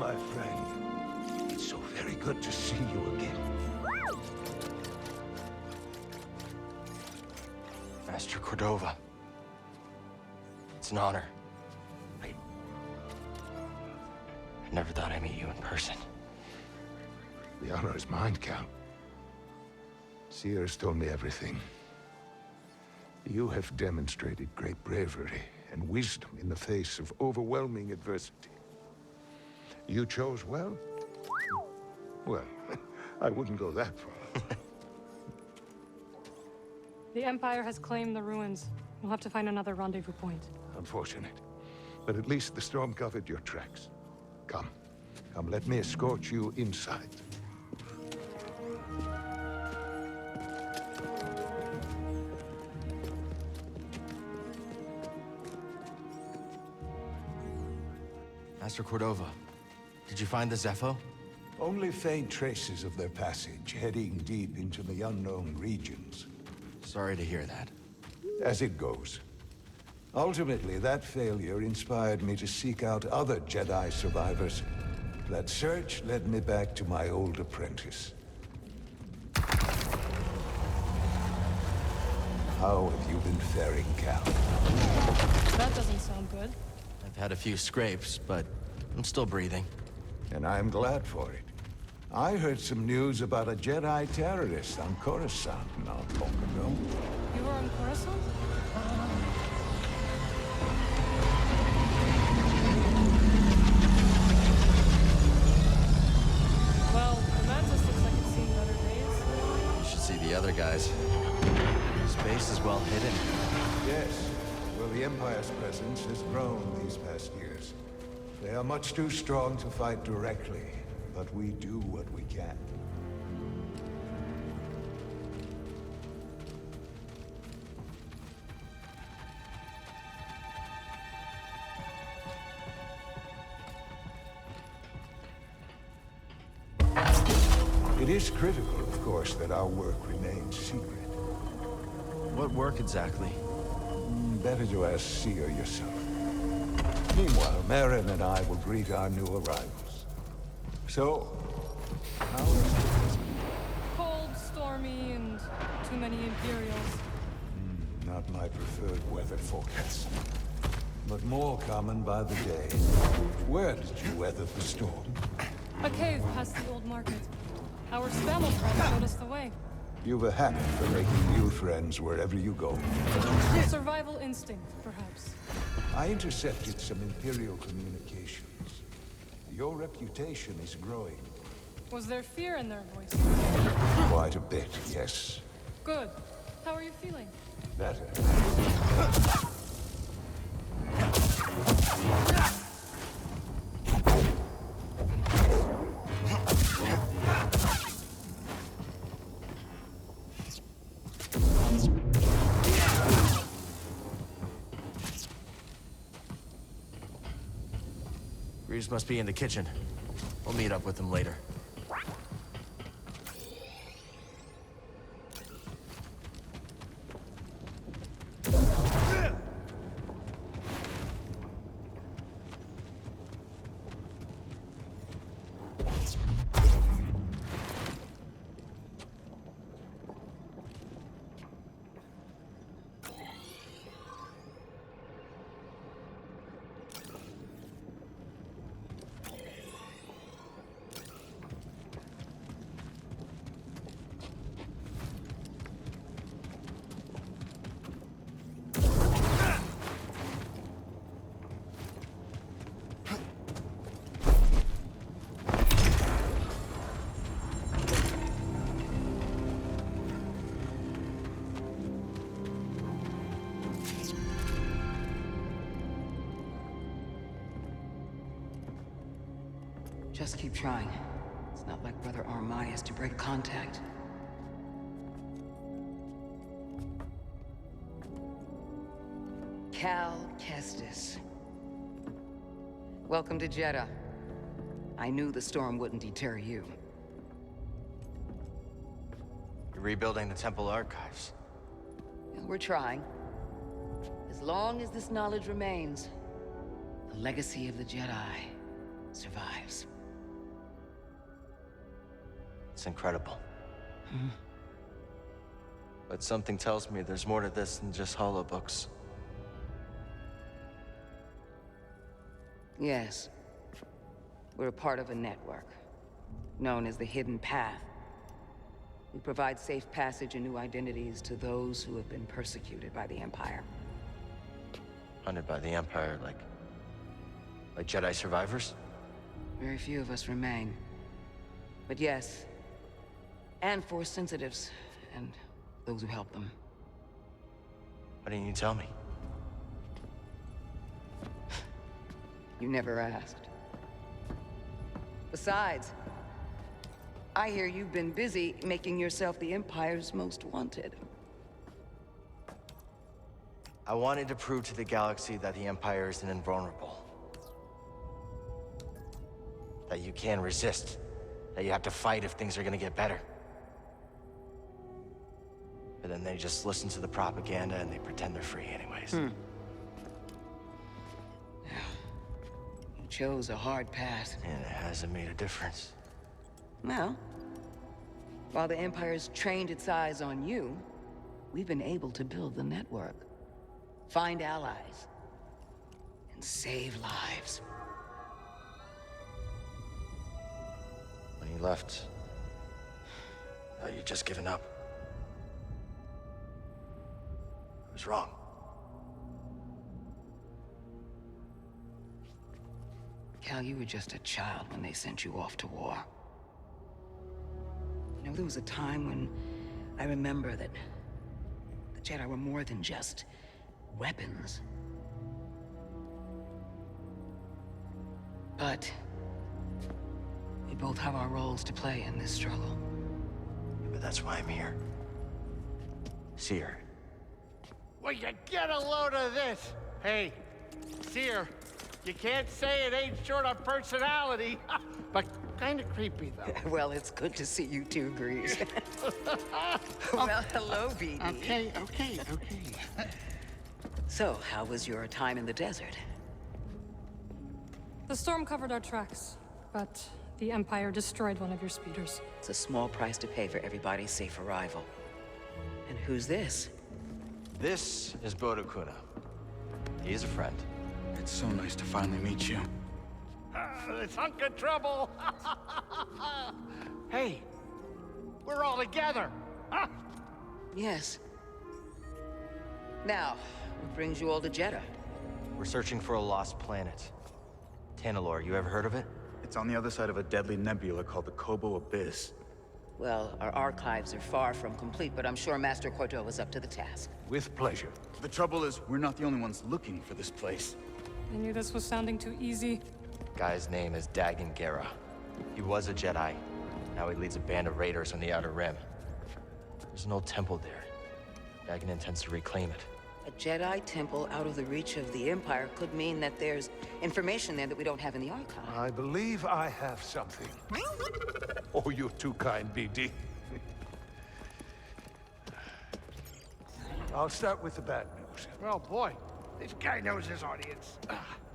my friend. It's so very good to see you again. Master Cordova. It's an honor. I never thought I'd meet you in person. The honor is mine, Cal. Seer's told me everything. You have demonstrated great bravery and wisdom in the face of overwhelming adversity. You chose well? Well, I wouldn't go that far. The Empire has claimed the ruins. We'll have to find another rendezvous point. Unfortunate. But at least the storm covered your tracks. Come. Come, let me escort you inside. Master Cordova, did you find the Zepho? Only faint traces of their passage, heading deep into the unknown regions. Sorry to hear that. As it goes. Ultimately, that failure inspired me to seek out other Jedi survivors. That search led me back to my old apprentice. How have you been faring, Cal? That doesn't sound good. I've had a few scrapes, but I'm still breathing. And I'm glad for it. I heard some news about a Jedi terrorist on Coruscant not long ago. You were on Coruscant? Well, the Mantis looks like it's seen better days. You should see the other guys. Space is well hidden. Yes. Well, the Empire's presence has grown these past years. They are much too strong to fight directly, but we do what we can. It is critical, of course, that our work remains secret. What work exactly? Better to ask Seer yourself. Meanwhile, Marin and I will greet our new arrivals. So, how is it? Cold, stormy, and too many Imperials. Not my preferred weather forecast. But more common by the day. Where did you weather the storm? A cave past the old market. Our Spamel friend showed us the way. You've a habit for making new friends wherever you go. Survival instinct, perhaps. I intercepted some Imperial communications. Your reputation is growing. Was there fear in their voices? Quite a bit, yes. Good. How are you feeling? Better. Greaves must be in the kitchen. We'll meet up with them later. Just keep trying. It's not like Brother Armai is to break contact. Cal Kestis. Welcome to Jedha. I knew the storm wouldn't deter you. You're rebuilding the temple archives. We're trying. As long as this knowledge remains, the legacy of the Jedi survives. It's incredible. But something tells me there's more to this than just holobooks. Yes. We're a part of a network, known as the Hidden Path. We provide safe passage and new identities to those who have been persecuted by the Empire. Hunted by the Empire, like Jedi survivors? Very few of us remain. But yes, and Force sensitives, and those who help them. Why didn't you tell me? You never asked. Besides, I hear you've been busy making yourself the Empire's most wanted. I wanted to prove to the galaxy that the Empire isn't invulnerable. That you can resist. That you have to fight if things are gonna get better. But then they just listen to the propaganda and they pretend they're free anyways. You chose a hard path. And it hasn't made a difference. Well, while the Empire's trained its eyes on you, we've been able to build the network. Find allies. And save lives. When you left, I thought you'd just given up. I was wrong. Cal, you were just a child when they sent you off to war. You know, there was a time when I remember that the Jedi were more than just weapons. But we both have our roles to play in this struggle. But that's why I'm here. Seer. Well, you get a load of this. Hey, Seer, you can't say it ain't short on personality, but kind of creepy, though. Well, it's good to see you two, Grease. Well, hello, BD. Okay. So, how was your time in the desert? The storm covered our tracks, but the Empire destroyed one of your speeders. It's a small price to pay for everybody's safe arrival. And who's this? This is Bodo Kuna. He's a friend. It's so nice to finally meet you. This hunk of trouble. Hey, we're all together. Huh? Yes. Now, what brings you all to Jedha? We're searching for a lost planet. Tanalorr, you ever heard of it? It's on the other side of a deadly nebula called the Kobo Abyss. Well, our archives are far from complete, but I'm sure Master Cordova's up to the task. With pleasure. The trouble is, we're not the only ones looking for this place. I knew this was sounding too easy. Guy's name is Dagan Gera. He was a Jedi. Now he leads a band of raiders on the Outer Rim. There's an old temple there. Dagan intends to reclaim it. A Jedi temple out of the reach of the Empire could mean that there's information there that we don't have in the archive. I believe I have something. Oh, you're too kind, BD. I'll start with the bad news. Well, boy, this guy knows his audience.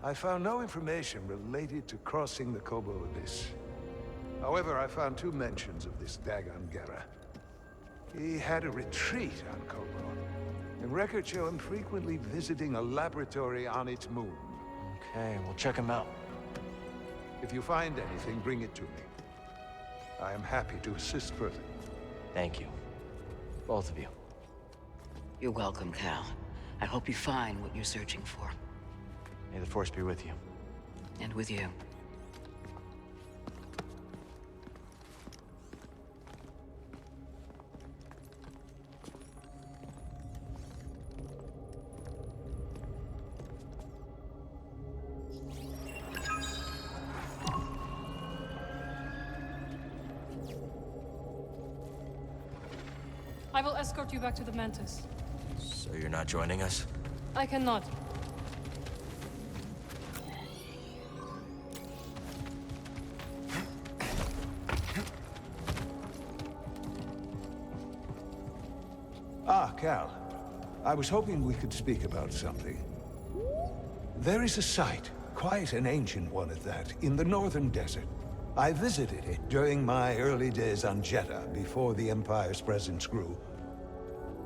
I found no information related to crossing the Kobo Abyss. However, I found 2 mentions of this Dagan Gera. He had a retreat on Kobo, and records show him frequently visiting a laboratory on its moon. Okay, we'll check him out. If you find anything, bring it to me. I am happy to assist further. Thank you. Both of you. You're welcome, Cal. I hope you find what you're searching for. May the Force be with you. And with you. I will escort you back to the Mantis. So you're not joining us? I cannot. Ah, Cal. I was hoping we could speak about something. There is a site, quite an ancient one at that, in the northern desert. I visited it during my early days on Jedha, before the Empire's presence grew.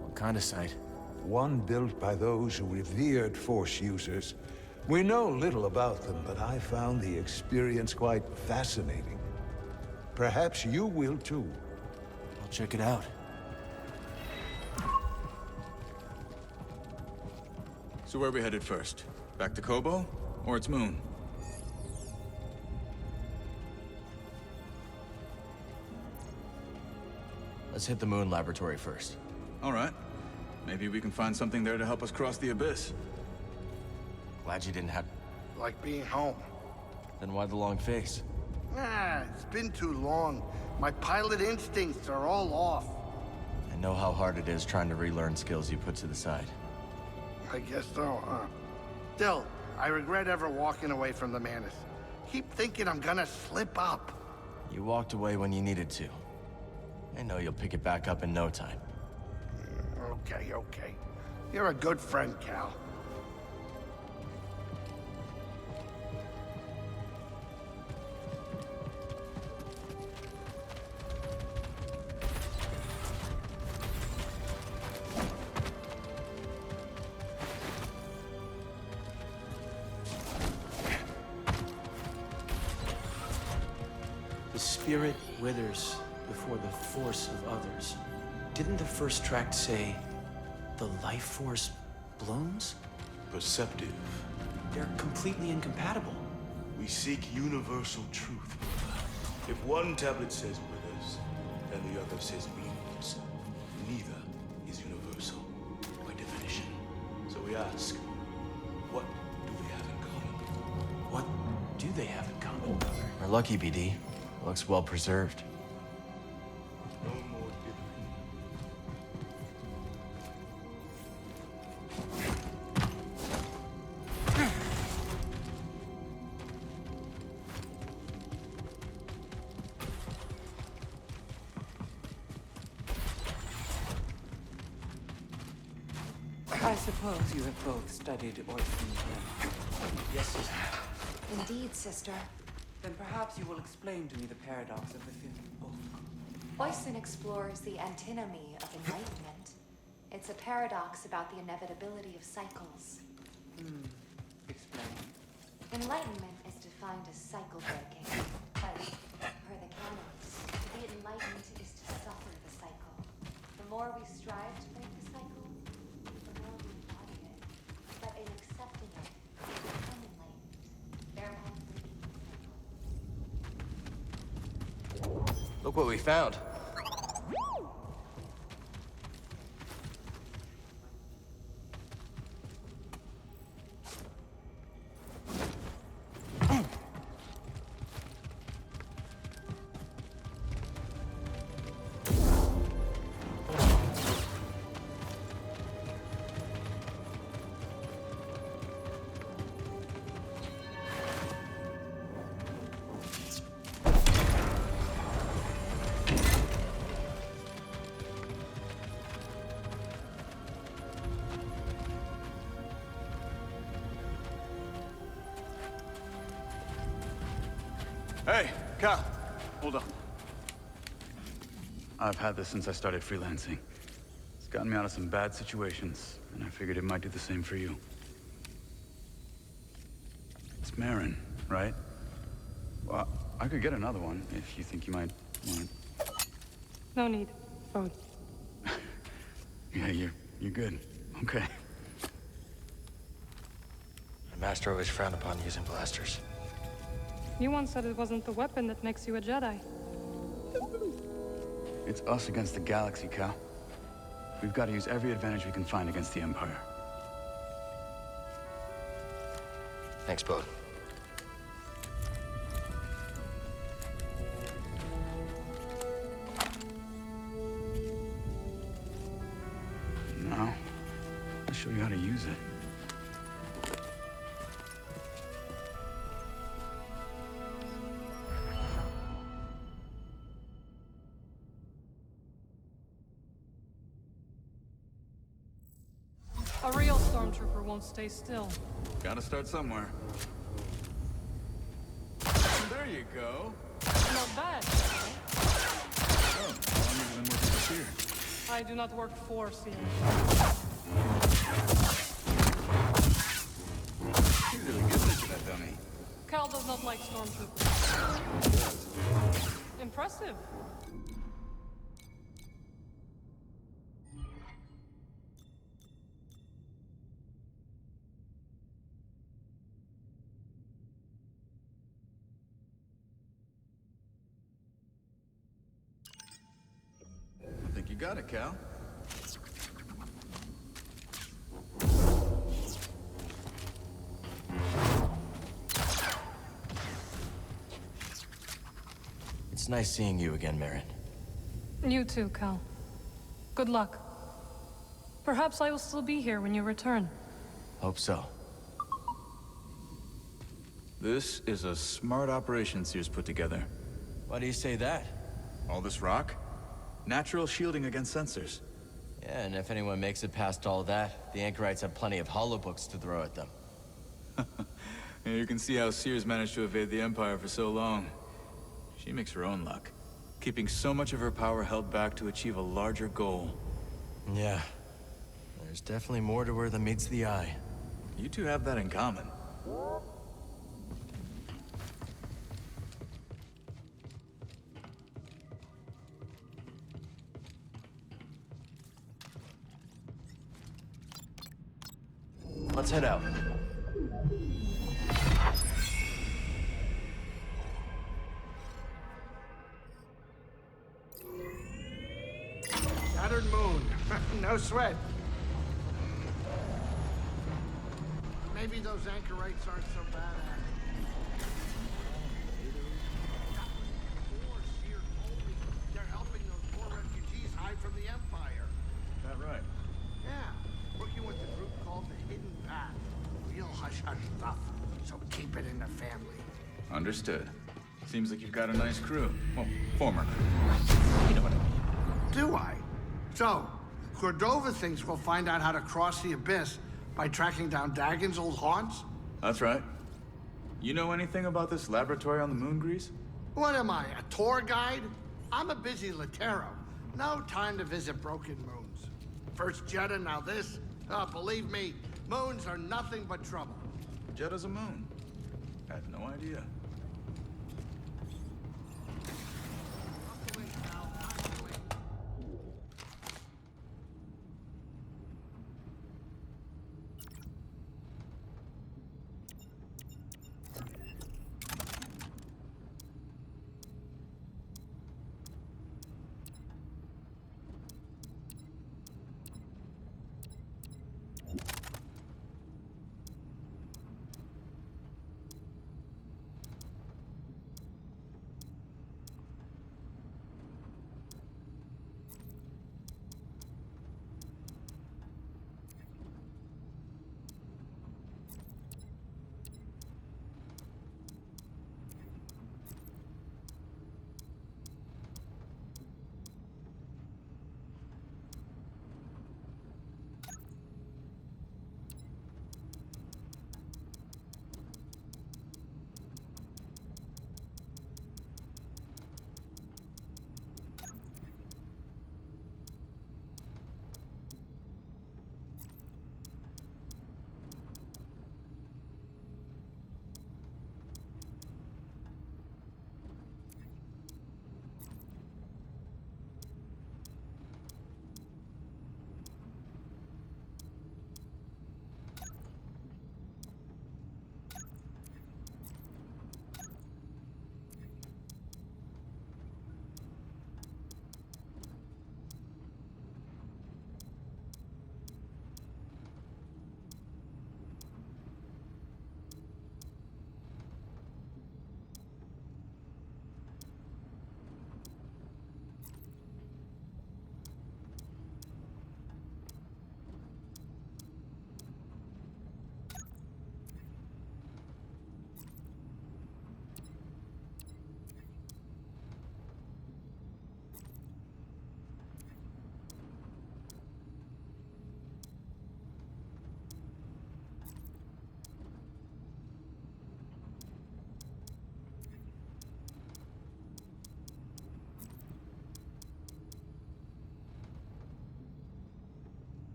What kind of site? One built by those who revered Force users. We know little about them, but I found the experience quite fascinating. Perhaps you will too. I'll check it out. So where are we headed first? Back to Kobo? Or its moon? Let's hit the moon laboratory first. All right. Maybe we can find something there to help us cross the abyss. Glad you didn't have... Like being home. Then why the long face? It's been too long. My pilot instincts are all off. I know how hard it is trying to relearn skills you put to the side. I guess so, huh? Still, I regret ever walking away from the Manus. Keep thinking I'm gonna slip up. You walked away when you needed to. I know you'll pick it back up in no time. Okay. You're a good friend, Cal. The spirit withers before the force of others. Didn't the first tract say, the life force blooms? Perceptive. They're completely incompatible. We seek universal truth. If one tablet says withers, and the other says blooms, neither is universal, by definition. So we ask, what do we have in common? What do they have in common? We're lucky, BD. Looks well preserved. No more dithering. I suppose you have both studied orphan. Yes, sister. Indeed, sister. Then perhaps you will explain to me the paradox of the fifth book. Oysten explores the antinomy of enlightenment. It's a paradox about the inevitability of cycles. Explain. Enlightenment is defined as cycle breaking, but per the canons, to be enlightened is to suffer the cycle. The more we strive to break the cycle, the more we embody it. But in accepting it, we become enlightened, thereby breaking the cycle. Look what we found. Hey, Cal. Hold on. I've had this since I started freelancing. It's gotten me out of some bad situations, and I figured it might do the same for you. It's Marin, right? Well, I could get another one if you think you might want it. No need. Phone. Yeah, you're good. Okay. My master always frowned upon using blasters. You once said it wasn't the weapon that makes you a Jedi. It's us against the galaxy, Cal. We've got to use every advantage we can find against the Empire. Thanks, Bode. Now, I'll show you how to use it. A real stormtrooper won't stay still. Gotta start somewhere. There you go. Not bad. Oh, how long have you been working for Seer? I do not work for Seer. You're really good at that dummy. Cal does not like stormtroopers. Impressive. I think you got it, Cal. It's nice seeing you again, Marin. You too, Cal. Good luck. Perhaps I will still be here when you return. Hope so. This is a smart operation Seer's put together. Why do you say that? All this rock? Natural shielding against sensors. Yeah, and if anyone makes it past all that, the Anchorites have plenty of holobooks to throw at them. Yeah, you can see how Seer's managed to evade the Empire for so long. She makes her own luck, keeping so much of her power held back to achieve a larger goal. Yeah. There's definitely more to her than meets the eye. You two have that in common. Let's head out. Shattered moon. No sweat. Maybe those anchorites aren't so bad at it. They're helping those poor refugees hide from the Empire. Is that right? Yeah, working with a group called the Hidden Path. Real hush-hush stuff, so keep it in the family. Understood. Seems like you've got a nice crew. Well, former crew. You know what I mean. Do I? So, Cordova thinks we'll find out how to cross the Abyss by tracking down Dagon's old haunts? That's right. You know anything about this laboratory on the moon, Grease? What am I, a tour guide? I'm a busy Latero. No time to visit broken moons. First Jedha, now this. Oh, believe me, moons are nothing but trouble. Jedha's a moon. Had no idea.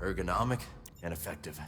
Ergonomic and effective.